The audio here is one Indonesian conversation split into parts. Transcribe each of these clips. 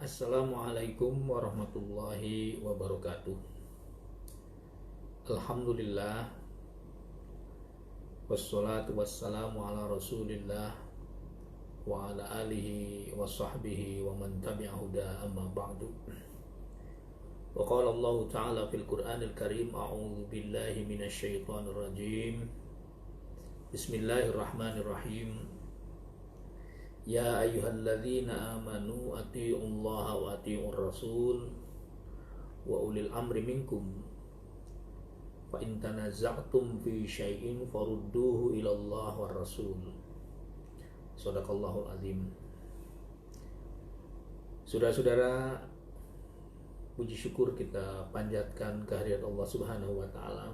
Assalamualaikum warahmatullahi wabarakatuh. Alhamdulillah, wassalatu wassalamu ala rasulillah wa ala alihi wa sahbihi wa man tabi'a huda, amma ba'du. Wa qala Allah ta'ala fil Qur'anil Karim, a'udzu billahi minasy syaithanir rajim. Bismillahirrahmanirrahim. Ya ayyuhalladzina amanu atii'ullaha wa atii'ur rasul wa ulil amri minkum fa in tanaza'tum fi syai'in farudduhu ilallah war rasul. Shadaqallahul azim. Saudara-saudara, puji syukur kita panjatkan kehadirat Allah Subhanahu wa taala.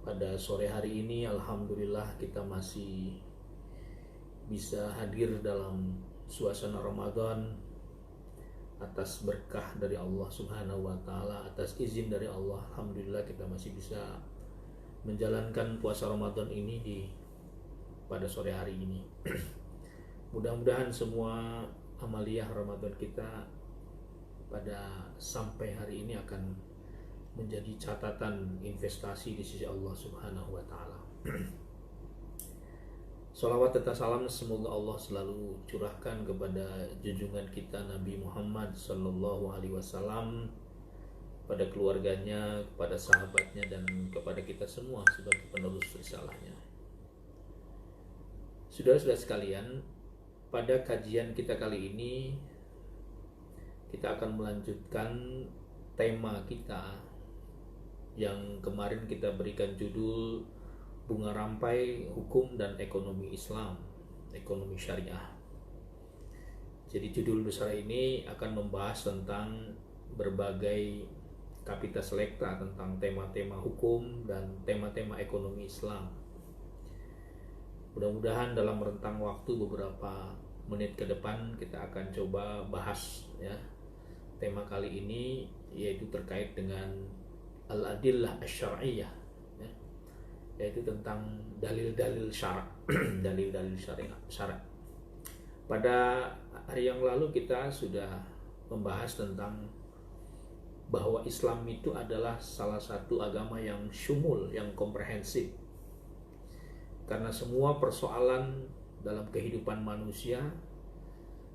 Pada sore hari ini alhamdulillah kita masih bisa hadir dalam suasana Ramadan atas berkah dari Allah Subhanahu wa taala, atas izin dari Allah. Alhamdulillah kita masih bisa menjalankan puasa Ramadan ini pada sore hari ini. Mudah-mudahan semua amaliyah Ramadan kita pada sampai hari ini akan menjadi catatan investasi di sisi Allah Subhanahu wa taala. Salawat serta salam semoga Allah selalu curahkan kepada junjungan kita Nabi Muhammad Sallallahu Alaihi Wasallam, pada keluarganya, kepada sahabatnya, dan kepada kita semua sebagai penerus risalahnya. Saudara-saudara sekalian, pada kajian kita kali ini kita akan melanjutkan tema kita yang kemarin kita berikan judul Bunga Rampai Hukum dan Ekonomi Islam, Ekonomi Syariah. Jadi judul besar ini akan membahas tentang berbagai kapita selekta tentang tema-tema hukum dan tema-tema ekonomi Islam. Mudah-mudahan dalam rentang waktu beberapa menit ke depan kita akan coba bahas ya tema kali ini, yaitu terkait dengan al-adillah asy-syar'iyyah, yaitu tentang dalil-dalil syarak, dalil-dalil syarak. Pada hari yang lalu kita sudah membahas tentang bahwa Islam itu adalah salah satu agama yang syumul, yang komprehensif. Karena semua persoalan dalam kehidupan manusia,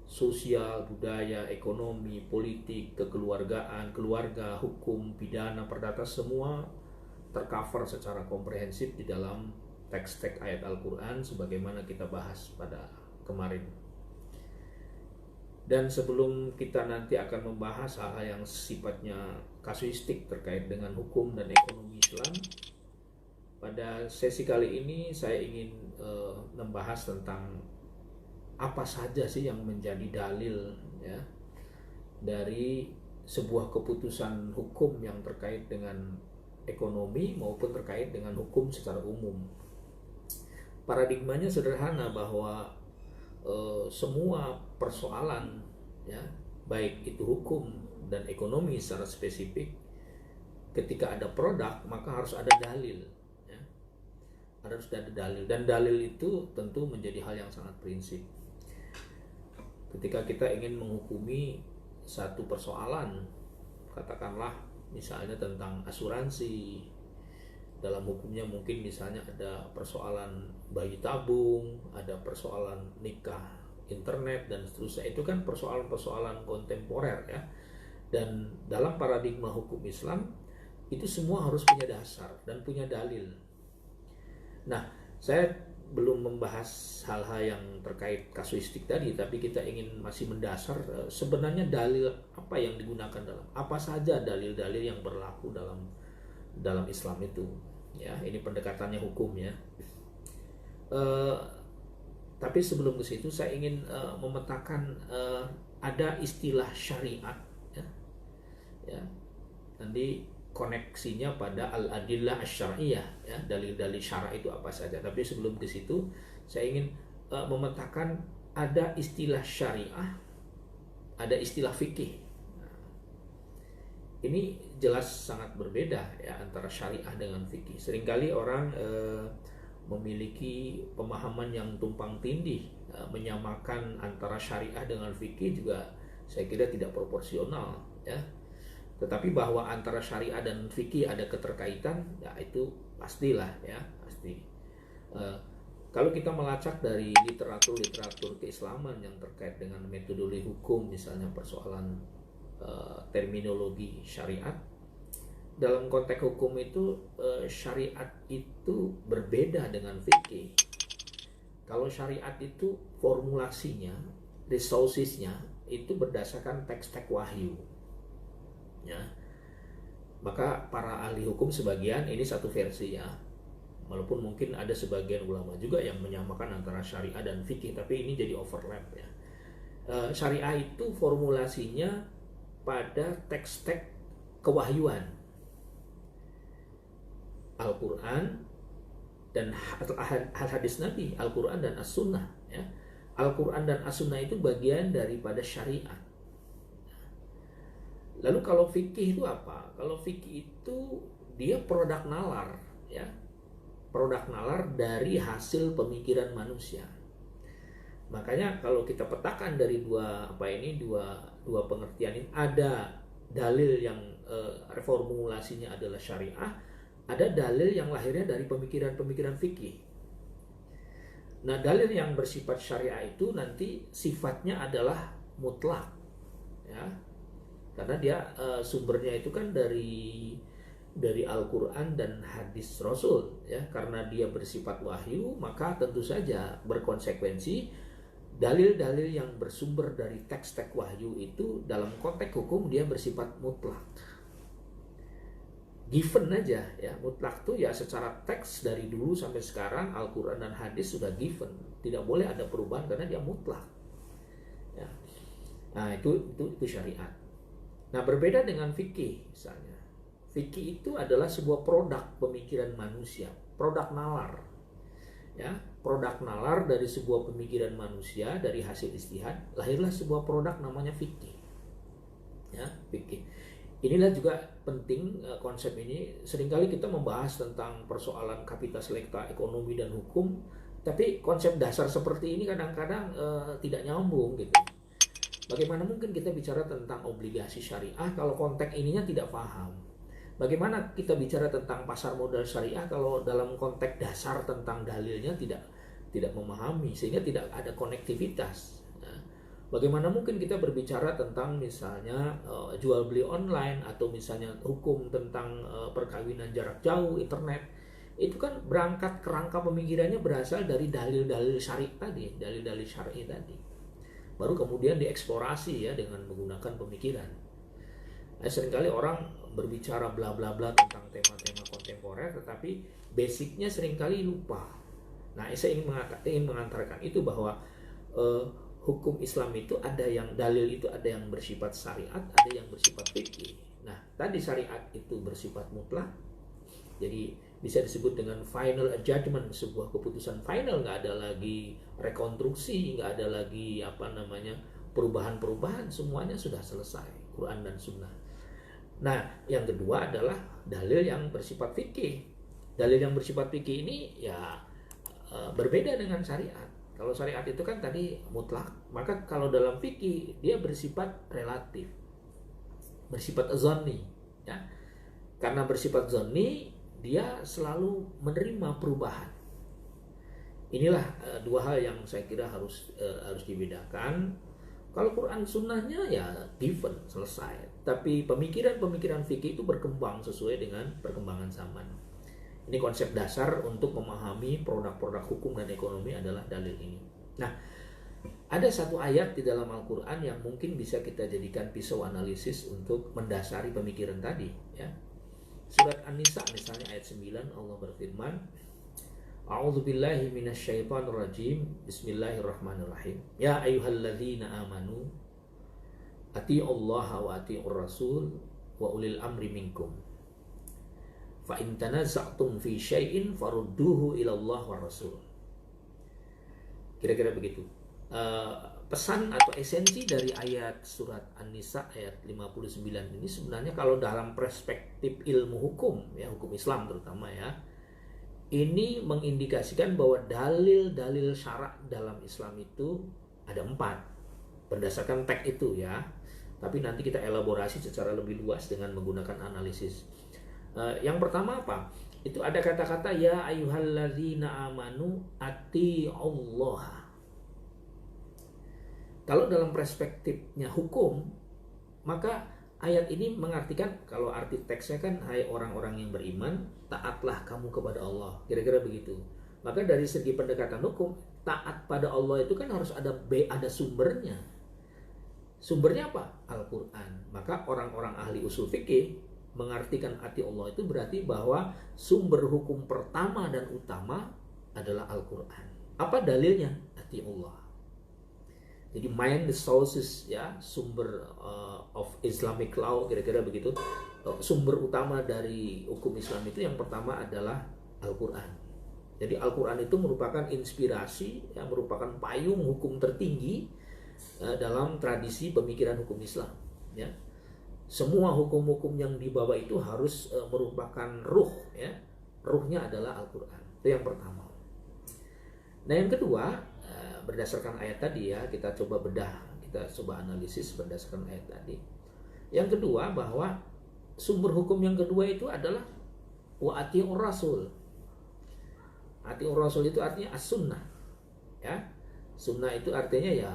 sosial, budaya, ekonomi, politik, kekeluargaan, keluarga, hukum, pidana, perdata, semua tercover secara komprehensif di dalam teks-teks ayat Al-Quran sebagaimana kita bahas pada kemarin. Dan sebelum kita nanti akan membahas hal-hal yang sifatnya kasuistik terkait dengan hukum dan ekonomi Islam, pada sesi kali ini saya ingin membahas tentang apa saja sih yang menjadi dalil ya dari sebuah keputusan hukum yang terkait dengan ekonomi maupun terkait dengan hukum secara umum. Paradigmanya sederhana bahwa semua persoalan ya, baik itu hukum dan ekonomi secara spesifik, ketika ada produk maka harus ada dalil ya. Harus ada dalil, dan dalil itu tentu menjadi hal yang sangat prinsip. Ketika kita ingin menghukumi satu persoalan, katakanlah misalnya tentang asuransi, dalam hukumnya mungkin misalnya ada persoalan bayi tabung, ada persoalan nikah internet dan seterusnya. Itu kan persoalan-persoalan kontemporer ya. Dan dalam paradigma hukum Islam itu semua harus punya dasar dan punya dalil. Nah, saya belum membahas hal-hal yang terkait kasuistik tadi, tapi kita ingin masih mendasar sebenarnya dalil apa yang digunakan dalam, apa saja dalil-dalil yang berlaku dalam Islam itu ya. Ini pendekatannya hukum ya. Tapi sebelum ke situ saya ingin memetakan ada istilah syariat, ya, ya. Nanti koneksinya pada al-adillah asy-syar'iyyah, ya, dalil-dalil syara itu apa saja. Tapi sebelum ke situ, saya ingin memetakan ada istilah syariah, ada istilah fikih. Ini jelas sangat berbeda ya antara syariah dengan fikih. Seringkali orang memiliki pemahaman yang tumpang tindih, menyamakan antara syariah dengan fikih juga saya kira tidak proporsional, ya. Tetapi bahwa antara syariah dan fikih ada keterkaitan, ya itu pastilah, ya, pasti. Kalau kita melacak dari literatur keislaman yang terkait dengan metodologi hukum, misalnya persoalan terminologi syariat, dalam konteks hukum itu syariat itu berbeda dengan fikih. Kalau syariat itu formulasinya, resourcesnya itu berdasarkan teks-teks wahyu, ya. Maka para ahli hukum sebagian, ini satu versi, ya, walaupun mungkin ada sebagian ulama juga yang menyamakan antara syariah dan fikih, tapi ini jadi overlap, ya. Syariah itu formulasinya pada teks-teks kewahyuan, Al-Quran dan hadis Nabi, Al-Quran dan As-Sunnah, ya. Al-Quran dan As-Sunnah itu bagian daripada syariat. Lalu kalau fikih itu apa? Kalau fikih itu dia produk nalar, ya, produk nalar dari hasil pemikiran manusia. Makanya kalau kita petakan dari dua pengertian ini, ada dalil yang reformulasinya adalah syariah, ada dalil yang lahirnya dari pemikiran-pemikiran fikih. Nah, dalil yang bersifat syariah itu nanti sifatnya adalah mutlak, ya, karena dia sumbernya itu kan dari Al-Quran dan hadis Rasul, ya. Karena dia bersifat wahyu, maka tentu saja berkonsekuensi dalil-dalil yang bersumber dari teks-teks wahyu itu dalam konteks hukum dia bersifat mutlak. Given aja, ya, mutlak tuh ya secara teks dari dulu sampai sekarang Al-Quran dan hadis sudah given, tidak boleh ada perubahan karena dia mutlak, ya. Nah, itu syariat. Nah, berbeda dengan fikih misalnya. Fikih itu adalah sebuah produk pemikiran manusia, produk nalar, ya, produk nalar dari sebuah pemikiran manusia, dari hasil ijtihad lahirlah sebuah produk namanya fikih, ya, fikih. Inilah juga penting konsep ini. Seringkali kita membahas tentang persoalan kapitas lekta, ekonomi dan hukum, tapi konsep dasar seperti ini kadang-kadang tidak nyambung gitu. Bagaimana mungkin kita bicara tentang obligasi syariah kalau konteks ininya tidak paham? Bagaimana kita bicara tentang pasar modal syariah kalau dalam konteks dasar tentang dalilnya tidak memahami, sehingga tidak ada konektivitas? Bagaimana mungkin kita berbicara tentang misalnya jual beli online, atau misalnya hukum tentang perkawinan jarak jauh, internet? Itu kan berangkat kerangka pemikirannya berasal dari dalil-dalil syari tadi, dalil-dalil syar'i tadi. Baru kemudian dieksplorasi, ya, dengan menggunakan pemikiran. Nah, seringkali orang berbicara bla bla bla tentang tema-tema kontemporer, tetapi basicnya seringkali lupa. Nah, saya ingin mengantarkan itu bahwa hukum Islam itu ada yang dalil itu ada yang bersifat syariat, ada yang bersifat fikih. Nah, tadi syariat itu bersifat mutlak, jadi bisa disebut dengan final judgment, sebuah keputusan final, nggak ada lagi rekonstruksi, nggak ada lagi perubahan-perubahan, semuanya sudah selesai, Quran dan Sunnah. Nah, yang kedua adalah dalil yang bersifat fikih. Dalil yang bersifat fikih ini ya berbeda dengan syariat. Kalau syariat itu kan tadi mutlak, maka kalau dalam fikih dia bersifat relatif, bersifat zonni, ya. Karena bersifat zonni, dia selalu menerima perubahan. Inilah dua hal yang saya kira harus dibedakan. Kalau Quran Sunnahnya ya given, selesai. Tapi pemikiran fikih itu berkembang sesuai dengan perkembangan zaman. Ini konsep dasar untuk memahami produk-produk hukum dan ekonomi adalah dalil ini. Nah, ada satu ayat di dalam Al-Quran yang mungkin bisa kita jadikan pisau analisis untuk mendasari pemikiran tadi, ya. Surat An-Nisa misalnya ayat 9, Allah berfirman, A'udzubillahi minasyaitonirrajim, Bismillahirrahmanirrahim. Ya ayyuhalladzina amanu ati'ullaha wa ati'ur rasul wa ulil amri minkum. Fa in tanaza'tum fi syai'in farudduhu ila Allah wa rasul. Kira-kira begitu. Pesan atau esensi dari ayat surat An-Nisa ayat 59 ini sebenarnya kalau dalam perspektif ilmu hukum, ya hukum Islam terutama ya, ini mengindikasikan bahwa dalil-dalil syarak dalam Islam itu ada 4 berdasarkan teks itu ya. Tapi nanti kita elaborasi secara lebih luas dengan menggunakan analisis. Yang pertama apa? Itu ada kata-kata ya ayyuhalladzina amanu ati'ullaha. Kalau dalam perspektifnya hukum, maka ayat ini mengartikan, kalau arti teksnya kan, hai orang-orang yang beriman, taatlah kamu kepada Allah. Kira-kira begitu. Maka dari segi pendekatan hukum, taat pada Allah itu kan harus ada sumbernya. Sumbernya apa? Al-Quran. Maka orang-orang ahli usul fikih mengartikan ati Allah itu berarti bahwa sumber hukum pertama dan utama adalah Al-Quran. Apa dalilnya? Ati Allah. Jadi main the sources ya, sumber of Islamic law, kira-kira begitu. Sumber utama dari hukum Islam itu yang pertama adalah Al-Quran. Jadi Al-Quran itu merupakan inspirasi, ya, merupakan payung hukum tertinggi dalam tradisi pemikiran hukum Islam. Ya. Semua hukum-hukum yang dibawa itu harus merupakan ruh, ya. Ruhnya adalah Al-Quran. Itu yang pertama. Nah yang kedua, berdasarkan ayat tadi ya, kita coba bedah, kita coba analisis berdasarkan ayat tadi. Yang kedua, bahwa sumber hukum yang kedua itu adalah wa ati'ur rasul. Ati'ur rasul itu artinya as-sunnah. Ya. Sunnah itu artinya ya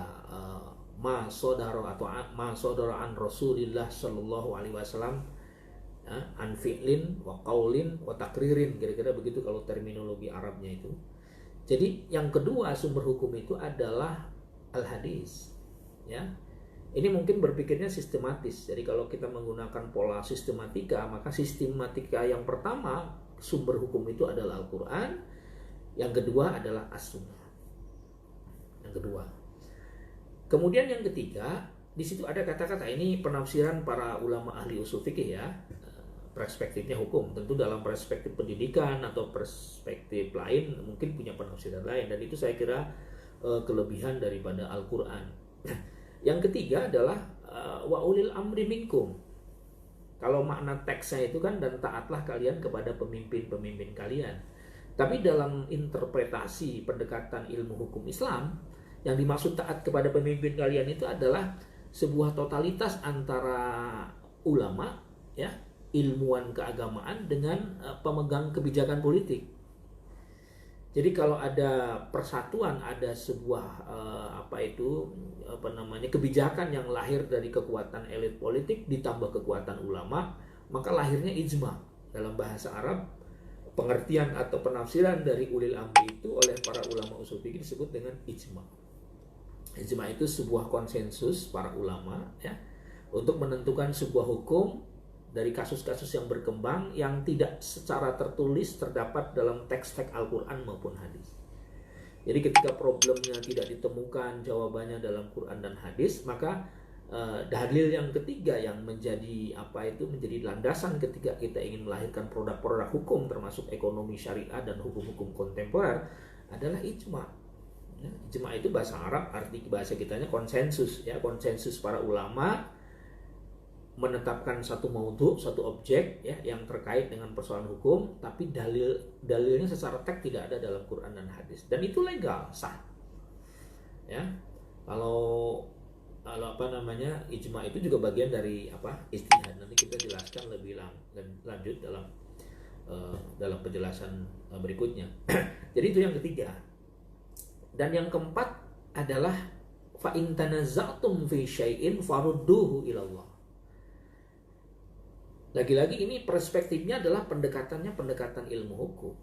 ma sodara atau ma sodara an Rasulillah sallallahu alaihi wasallam, ya, an fi'lin wa qaulin wa takririn, kira-kira begitu kalau terminologi Arabnya itu. Jadi yang kedua sumber hukum itu adalah al-hadis, ya. Ini mungkin berpikirnya sistematis. Jadi kalau kita menggunakan pola sistematika, maka sistematika yang pertama sumber hukum itu adalah Al-Quran, yang kedua adalah as-sunnah. Yang kedua. Kemudian yang ketiga, di situ ada kata-kata, ini penafsiran para ulama ahli usul fikih ya. Perspektifnya hukum, tentu dalam perspektif pendidikan atau perspektif lain mungkin punya penafsiran lain, dan itu saya kira kelebihan daripada Al-Quran. Yang ketiga adalah wa ulil amri minkum. Kalau makna teksnya itu kan, dan taatlah kalian kepada pemimpin-pemimpin kalian. Tapi dalam interpretasi pendekatan ilmu hukum Islam, yang dimaksud taat kepada pemimpin kalian itu adalah sebuah totalitas antara ulama, ya, ilmuwan keagamaan dengan pemegang kebijakan politik. Jadi kalau ada persatuan, ada sebuah kebijakan yang lahir dari kekuatan elit politik ditambah kekuatan ulama, maka lahirnya ijma. Dalam bahasa Arab, pengertian atau penafsiran dari ulil amri itu oleh para ulama usul fikih disebut dengan ijma. Ijma itu sebuah konsensus para ulama, ya, untuk menentukan sebuah hukum dari kasus-kasus yang berkembang yang tidak secara tertulis terdapat dalam teks-teks Al-Quran maupun hadis. Jadi ketika problemnya tidak ditemukan jawabannya dalam Quran dan hadis, maka dalil yang ketiga yang menjadi menjadi landasan ketika kita ingin melahirkan produk-produk hukum termasuk ekonomi syariah dan hukum-hukum kontemporer adalah ijma. Ya, ijma itu bahasa Arab, arti bahasa kitanya konsensus, ya, konsensus para ulama menetapkan satu maudhu, satu objek, ya, yang terkait dengan persoalan hukum, tapi dalilnya secara teks tidak ada dalam Quran dan hadis, dan itu legal, sah. Ya, kalau ijma itu juga bagian dari ijtihad. Nanti kita jelaskan lebih lanjut dalam penjelasan berikutnya. Jadi itu yang ketiga. Dan yang keempat adalah fa in tanaza'tum fi syai'in farudduhu ila Allah. Lagi-lagi ini perspektifnya adalah pendekatan ilmu hukum.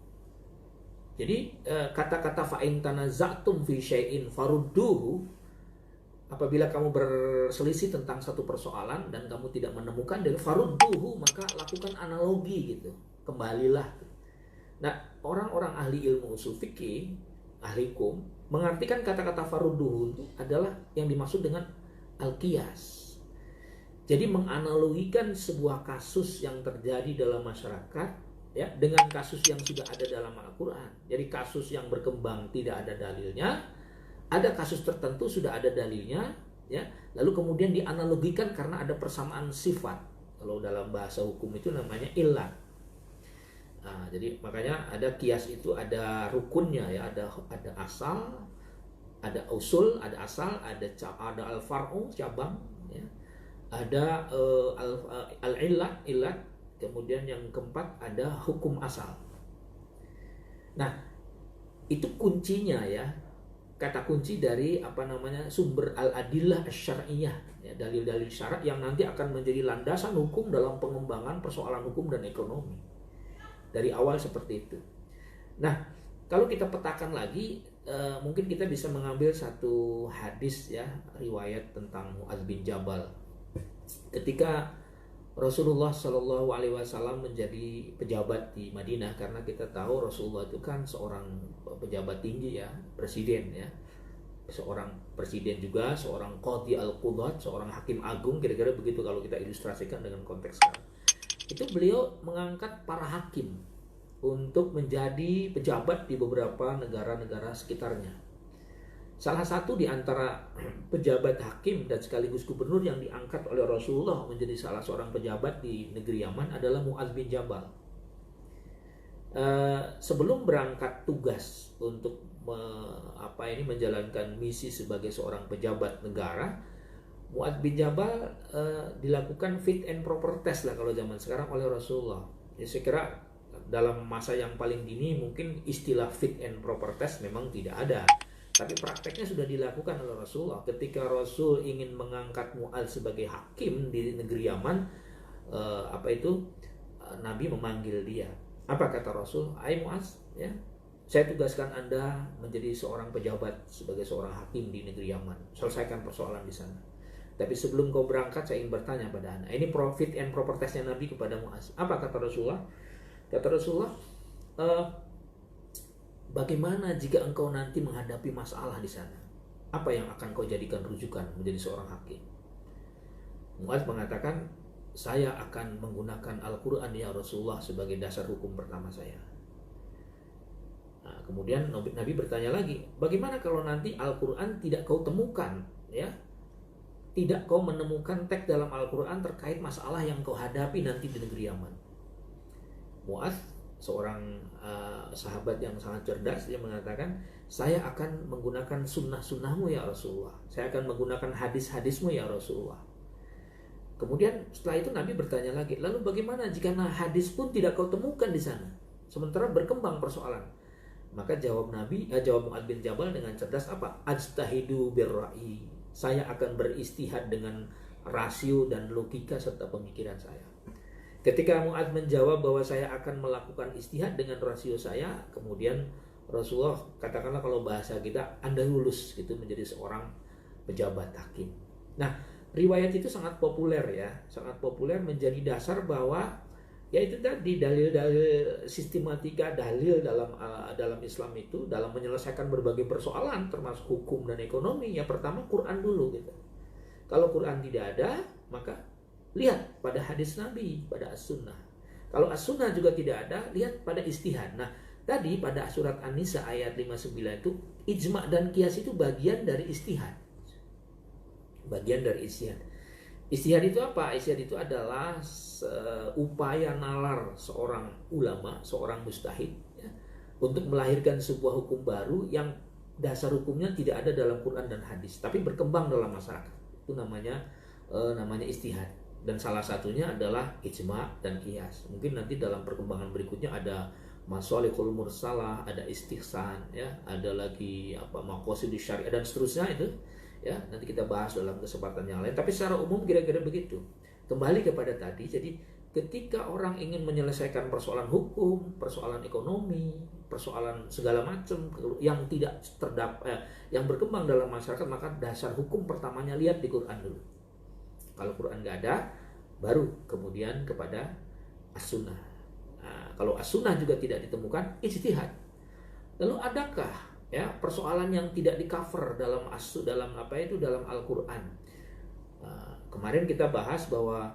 Jadi kata-kata fa in tanaza'tum fi syai'in farudduhu, apabila kamu berselisih tentang satu persoalan dan kamu tidak menemukan dari farudduhu, maka lakukan analogi gitu, kembalilah. Nah, orang-orang ahli ilmu usul fikih, ahli hukum, mengartikan kata-kata farudduhu itu adalah yang dimaksud dengan al-qiyas. Jadi menganalogikan sebuah kasus yang terjadi dalam masyarakat ya dengan kasus yang sudah ada dalam Al-Qur'an. Jadi kasus yang berkembang tidak ada dalilnya, ada kasus tertentu sudah ada dalilnya ya, lalu kemudian dianalogikan karena ada persamaan sifat. Kalau dalam bahasa hukum itu namanya illat. Nah, jadi makanya ada kias itu ada rukunnya ya, ada asal, ada usul, ada asal, ada al-far'u cabang ya. Ada al-illat, kemudian yang keempat ada hukum asal. Nah, itu kuncinya ya. Kata kunci dari sumber al-adillah asy-syar'iyyah ya, dalil-dalil syarat yang nanti akan menjadi landasan hukum dalam pengembangan persoalan hukum dan ekonomi. Dari awal seperti itu. Nah, kalau kita petakan lagi, mungkin kita bisa mengambil satu hadis ya, riwayat tentang Mu'adz bin Jabal. Ketika Rasulullah Shallallahu Alaihi Wasallam menjadi pejabat di Madinah, karena kita tahu Rasulullah itu kan seorang pejabat tinggi ya, presiden ya, seorang presiden juga, seorang qadhi al-qudat, seorang hakim agung, kira-kira begitu kalau kita ilustrasikan dengan konteks sekarang. Itu beliau mengangkat para hakim untuk menjadi pejabat di beberapa negara-negara sekitarnya. Salah satu di antara pejabat hakim dan sekaligus gubernur yang diangkat oleh Rasulullah menjadi salah seorang pejabat di negeri Yaman adalah Mu'adz bin Jabal. Sebelum berangkat tugas untuk menjalankan misi sebagai seorang pejabat negara, Mu'adz bin Jabal dilakukan fit and proper test lah kalau zaman sekarang oleh Rasulullah. Ya, saya kira dalam masa yang paling dini mungkin istilah fit and proper test memang tidak ada. Tapi prakteknya sudah dilakukan oleh Rasulullah. Ketika Rasul ingin mengangkat Mu'adz sebagai hakim di negeri Yaman, Nabi memanggil dia. Apa kata Rasul? Hai Mu'adz, ya, saya tugaskan Anda menjadi seorang pejabat sebagai seorang hakim di negeri Yaman. Selesaikan persoalan di sana. Tapi sebelum kau berangkat, saya ingin bertanya pada Anda. Ini fit and proper testnya Nabi kepada Mu'adz. Apa kata Rasulullah? Kata Rasulullah, bagaimana jika engkau nanti menghadapi masalah di sana? Apa yang akan kau jadikan rujukan menjadi seorang hakim? Mu'adz mengatakan, saya akan menggunakan Al-Quran ya Rasulullah sebagai dasar hukum pertama saya. Nah, kemudian Nabi bertanya lagi, bagaimana kalau nanti Al-Quran tidak kau temukan, ya? Tidak kau menemukan teks dalam Al-Quran terkait masalah yang kau hadapi nanti di negeri Yaman. Mu'adz, seorang sahabat yang sangat cerdas, dia mengatakan, saya akan menggunakan sunnah-sunnahmu ya Rasulullah, saya akan menggunakan hadis-hadismu ya Rasulullah. Kemudian setelah itu Nabi bertanya lagi, lalu bagaimana jika hadis pun tidak kau temukan di sana, sementara berkembang persoalan? Maka jawab Mu'adz bin Jabal dengan cerdas apa? Ajtahidu birra'i, saya akan beristihad dengan rasio dan logika serta pemikiran saya. Ketika Mu'adz menjawab bahwa saya akan melakukan istihad dengan rasio saya, kemudian Rasulullah, katakanlah kalau bahasa kita, Anda lulus gitu menjadi seorang pejabat hakim. Nah, riwayat itu sangat populer ya, sangat populer menjadi dasar bahwa ya itu tadi dalil-dalil sistematika dalil dalam Islam itu dalam menyelesaikan berbagai persoalan termasuk hukum dan ekonomi. Ya pertama Quran dulu gitu. Kalau Quran tidak ada, maka lihat pada hadis Nabi, pada as-sunnah. Kalau as-sunnah juga tidak ada, lihat pada istihad. Nah, tadi pada surat An-Nisa ayat 59 itu, ijma' dan qiyas itu bagian dari istihad. Bagian dari istihad. Istihad itu apa? Istihad itu adalah upaya nalar seorang ulama, seorang mujtahid ya, untuk melahirkan sebuah hukum baru yang dasar hukumnya tidak ada dalam Quran dan hadis, tapi berkembang dalam masyarakat. Itu namanya istihad. Dan salah satunya adalah ijma' dan qiyas. Mungkin nanti dalam perkembangan berikutnya ada masalihul mursalah, ada istihsan, ya, ada lagi maqasidus syariah dan seterusnya itu, ya, nanti kita bahas dalam kesempatan yang lain. Tapi secara umum kira-kira begitu. Kembali kepada tadi, jadi ketika orang ingin menyelesaikan persoalan hukum, persoalan ekonomi, persoalan segala macam yang tidak yang berkembang dalam masyarakat, maka dasar hukum pertamanya lihat di Quran dulu. Kalau Quran nggak ada, baru kemudian kepada as-sunnah. Nah, kalau as-sunnah juga tidak ditemukan, ijtihad. Lalu adakah ya persoalan yang tidak di-cover dalam Al-Quran? kemarin kita bahas bahwa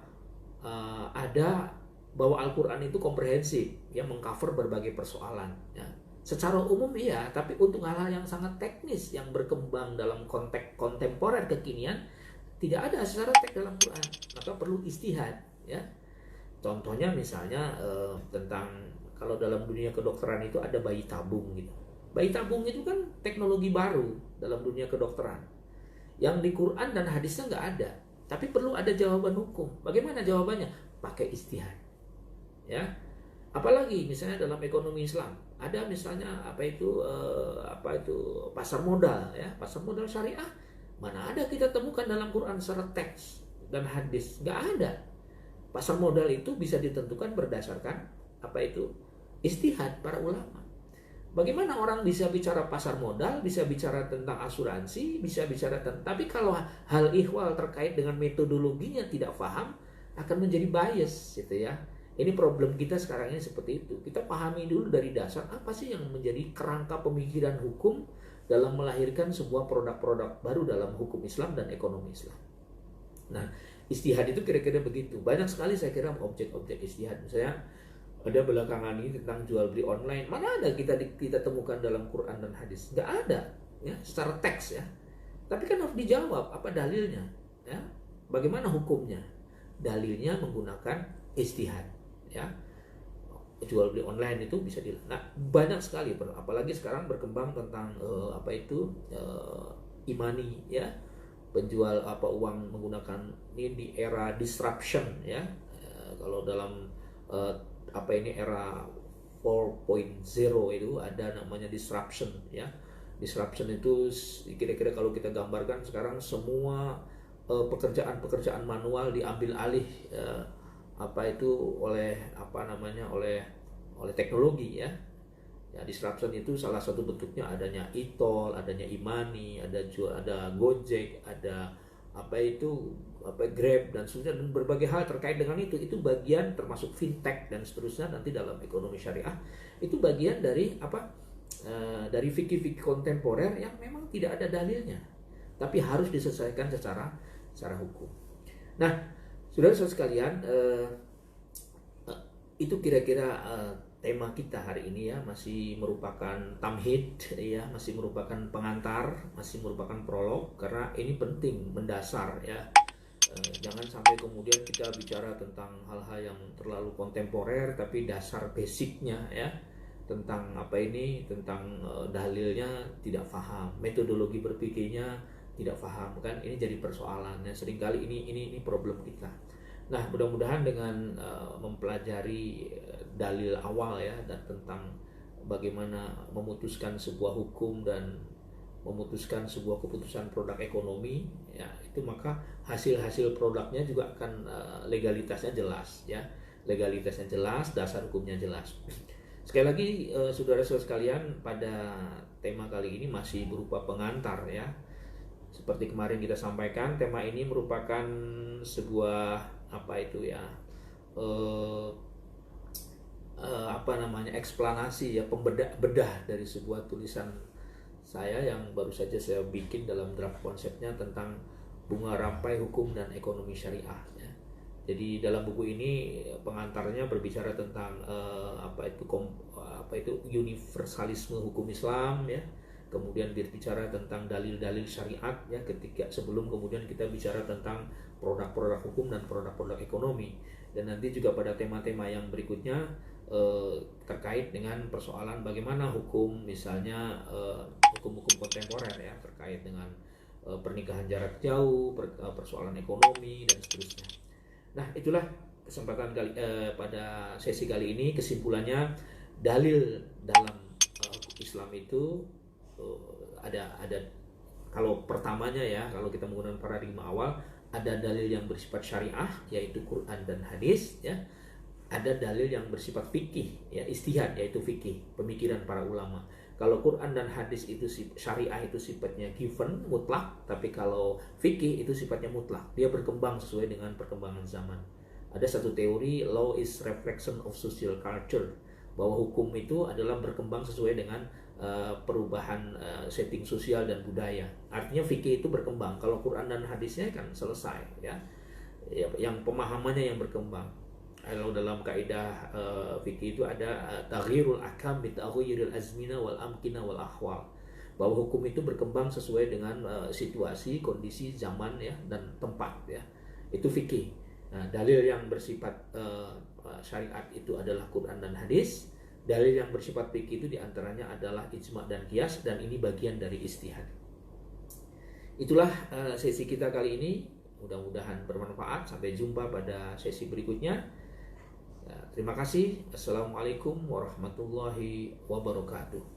ada bahwa Al-Quran itu komprehensif, ya, mengcover berbagai persoalan, ya. Secara umum iya, tapi untuk hal-hal yang sangat teknis yang berkembang dalam konteks kontemporer kekinian tidak ada secara teks dalam Quran, maka perlu istihad, ya. Contohnya misalnya tentang kalau dalam dunia kedokteran itu ada bayi tabung gitu. Bayi tabung itu kan teknologi baru dalam dunia kedokteran yang di Quran dan hadisnya nggak ada, tapi perlu ada jawaban hukum. Bagaimana jawabannya? Pakai istihad, ya. Apalagi misalnya dalam ekonomi Islam ada misalnya apa itu pasar modal, ya, pasar modal syariah. Mana ada kita temukan dalam Quran secara teks dan hadis? Nggak ada. Pasar modal itu bisa ditentukan berdasarkan apa itu ijtihad para ulama. Bagaimana orang bisa bicara pasar modal, bisa bicara tentang asuransi, bisa bicara tentang, tapi kalau hal ihwal terkait dengan metodologinya tidak paham, akan menjadi bias, gitu ya. Ini problem kita sekarang ini seperti itu. Kita pahami dulu dari dasar apa sih yang menjadi kerangka pemikiran hukum dalam melahirkan sebuah produk-produk baru dalam hukum Islam dan ekonomi Islam. Nah, istihad itu kira-kira begitu. Banyak sekali saya kira objek-objek istihad. Misalnya ada belakangan ini tentang jual beli online. Mana ada kita temukan dalam Quran dan hadis? Nggak ada, ya, secara teks, ya. Tapi kan harus dijawab apa dalilnya, ya. Bagaimana hukumnya? Dalilnya menggunakan istihad, ya. Jual beli online itu bisa nah, banyak sekali, apalagi sekarang berkembang tentang imani, ya. Penjual uang menggunakan ini di era disruption, ya. Kalau dalam era 4.0 itu ada namanya disruption, ya. Disruption itu kira-kira kalau kita gambarkan sekarang semua pekerjaan-pekerjaan manual diambil alih oleh teknologi, ya. Ya, disruption itu salah satu bentuknya adanya e-tol, adanya imani, ada Gojek, ada Grab dan seterusnya, dan berbagai hal terkait dengan itu bagian termasuk fintech dan seterusnya nanti dalam ekonomi syariah. Itu bagian dari dari fikih-fikih kontemporer yang memang tidak ada dalilnya, tapi harus diselesaikan secara hukum. Nah, saudara-saudara sekalian, itu kira-kira tema kita hari ini, ya. Masih merupakan tamhid, ya, masih merupakan pengantar, masih merupakan prolog, karena ini penting, mendasar, ya. Jangan sampai kemudian kita bicara tentang hal-hal yang terlalu kontemporer tapi dasar basicnya, ya, tentang tentang dalilnya tidak paham, metodologi berpikirnya tidak paham, kan ini jadi persoalannya. Seringkali ini problem kita. Nah, mudah-mudahan dengan mempelajari dalil awal, ya, dan tentang bagaimana memutuskan sebuah hukum dan memutuskan sebuah keputusan produk ekonomi, ya, itu maka hasil-hasil produknya juga akan legalitasnya jelas, ya. Legalitasnya jelas, dasar hukumnya jelas. Sekali lagi, saudara-saudara sekalian, pada tema kali ini masih berupa pengantar, ya. Seperti kemarin kita sampaikan, tema ini merupakan sebuah eksplanasi, ya, bedah dari sebuah tulisan saya yang baru saja saya bikin dalam draft konsepnya tentang bunga rampai hukum dan ekonomi syariah, ya. Jadi dalam buku ini pengantarnya berbicara tentang universalisme hukum Islam, ya. Kemudian berbicara tentang dalil-dalil syariat, ya, sebelum kemudian kita bicara tentang produk-produk hukum dan produk-produk ekonomi. Dan nanti juga pada tema-tema yang berikutnya terkait dengan persoalan bagaimana hukum, misalnya hukum-hukum kontemporer, ya, terkait dengan pernikahan jarak jauh, persoalan ekonomi dan seterusnya. Nah, itulah kesempatan pada sesi kali ini. Kesimpulannya, dalil dalam Islam itu ada kalau pertamanya, ya, kalau kita menggunakan paradigma awal, ada dalil yang bersifat syariah yaitu Quran dan hadis, ya. Ada dalil yang bersifat fikih, ya, istihad yaitu fikih, pemikiran para ulama. Kalau Quran dan hadis itu syariah itu sifatnya given, mutlak, tapi kalau fikih itu sifatnya mutlak. Dia berkembang sesuai dengan perkembangan zaman. Ada satu teori, law is reflection of social culture, bahwa hukum itu adalah berkembang sesuai dengan perubahan setting sosial dan budaya. Artinya fikih itu berkembang. Kalau Quran dan hadisnya kan selesai, ya. ya, yang pemahamannya yang berkembang. Kalau dalam kaidah fikih itu ada taghyirul ahkam bi taghyiril azmina wal amkina wal ahwal, bahwa hukum itu berkembang sesuai dengan situasi, kondisi, zaman ya dan tempat ya. Itu fikih. Nah, dalil yang bersifat syariat itu adalah Quran dan hadis. Dalil yang bersifat fikih itu diantaranya adalah ijma dan qiyas, dan ini bagian dari ijtihad. Itulah sesi kita kali ini. Mudah-mudahan bermanfaat. Sampai jumpa pada sesi berikutnya. Terima kasih. Assalamualaikum warahmatullahi wabarakatuh.